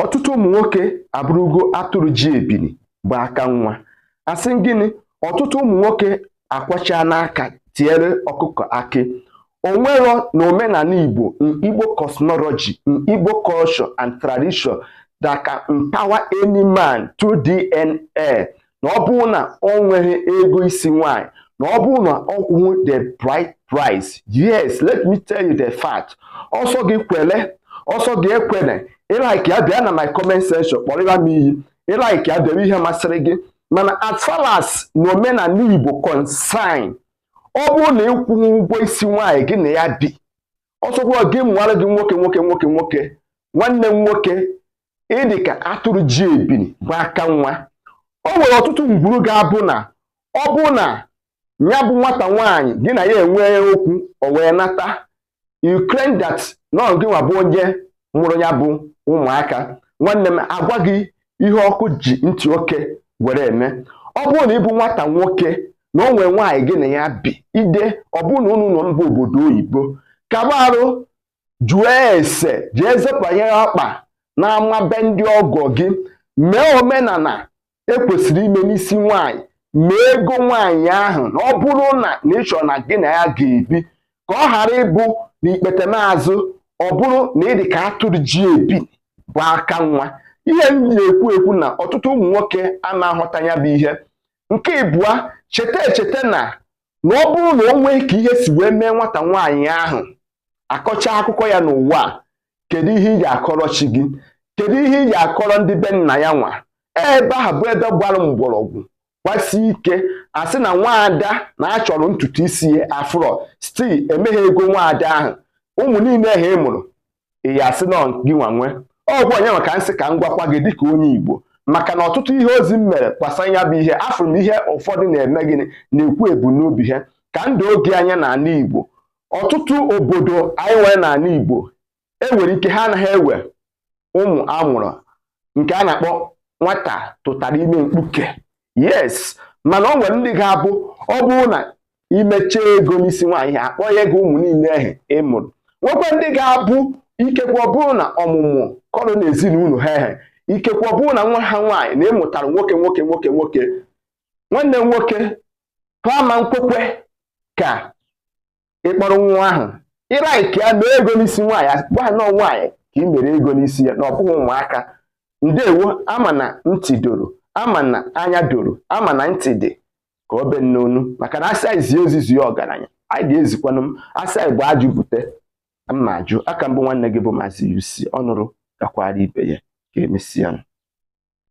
ọtụtụ ụmụ nwoke abụrụgo atụrụ ji ebini bụ aka nwa. Asị gịnị? Ọtụtụ ụmụ nwoke akwacha n'aka tiere ọkụkọ akị. Onwero na omenala Igbo, Igbo cosmology, Igbo culture and tradition that can empower any man through DNA. Na ọ bụrụ na o nweghị ego isi nwanyị, na ọ bụrụ na ọ kwụghị the bright price. Yes, let me tell you the fact. Ọsọ gị kwele, ọsọ gị ekwele. Ịlaiki ya bịa na my comment section kpọrịra m iyi. Ịlaiki ya bịa ihe masịrị gị. Mana as far as na omenala Igbo concern, ọ bụrụ na ịkwụghị ụgwọ isi nwanyị gị na ya bi, ọsọkwa gị mụara gị nwoke, nwanne m nwoke, ịdị ka atụrụ ji ebini bụ aka nwa. O nwere ọtụtụ ngwuru ga-abụ na ọ bụ na ya bụ nwata nwaanyị gị na ya enwee okwu o wee nata, you claim that na gị nwa bụ onye mụrụ ya bụ ụmụaka. Nwanne m agwa gị ihe ọkụ ji ntị oke were eme. Ọ bụrụ na ịbụ nwata nwoke na o nwere nwaanyị gị na ya bi ide, ọ bụrụ na unu nọ mba obodo oyibo, kabarụ jụọ ese jee zepanyere ọkpa n'ama be ndị ọgọ gị, mee omenala ekwesịrị ime n'isi nwanyị, mee ego nwanyị ahụ na ọ bụrụ na ịchọ na gị na ya ga-ebi, ka ọ ghara ịbụ na ikpete maazụ ọ bụrụ na ịdị ka atụrụ ji ebi bụ aka nwa. Ihe m na-ekwu na ọtụtụ ụmụ nwoke a na-aghọta ya bụ ihe. Nke ịbụa, cheta na ọ bụrụ na o nwee ka ihe si wee mee nwata nwaanyị ahụ, akọcha akụkọ ya n'ụwa, kedu ihe ị ga-akọrọ chi gị? Kedu ihe ị ga-akọrọ ndị be nna ya nwa? Ebe ahụ bụ ebe gbara mgbọrọgwụ gbasi ike. Asị na nwaada na achọrọ ntutu isi ya afro, still emeghe ego nwaada ahụ. Ụmụ niile ha ịmụrụ ị ya asị na gị nwa nwe. Ọ bụ onye maka nsị ka m gwakwa gị dịka onye Igbo, maka na ọtụtụ ihe ozi m mere gbasara ya bụ ihe, afụrụ m ihe ụfọdụ na-eme gịnị na-ekwu ebumnobi ha ka ndụ oge anya n'ala Igbo. Ọtụtụ obodo anyị nwere n'ala Igbo enwere ike ha anaghị ewe ụmụ amụrụ nke a na-akpọ nwata tụtara ime mkpuke. Yes, mana o nwere ndị ga-abụ ọ bụrụ na imecha ego n'isi nwaanyị akpọ ya ego ụmụ niile ahụ ịmụrụ. Nwekwa ndị ga-abụ ikekwe ọ bụrụ na ọmụmụ kọrọ n'ezinụlọ ha ikekwe ọ bụrụ na nwa ha nwaanyị na ịmụtara nwoke. Nwanne nwoke ha ma nkwekwe ka ịkpọrọ nwa ahụ ịlaiki ya mee ego n'isi nwaanyị, gwa na nwaanyị ka ị mere ego n'isi ya na ọ bụghị ụmụaka. Ndewo, ama na ntị doro, ama na anya doro, ama na ntị dị ka ọ be n'onu, maka na asị zie ozizi ọgaranya anyị ga-ezikwanụ m asị bụ ajụ bute mma ajụ. Aka mbụ nwanne gị bụ Maazị UC Ọnụrụ gakwara ibe ya ka emesịa.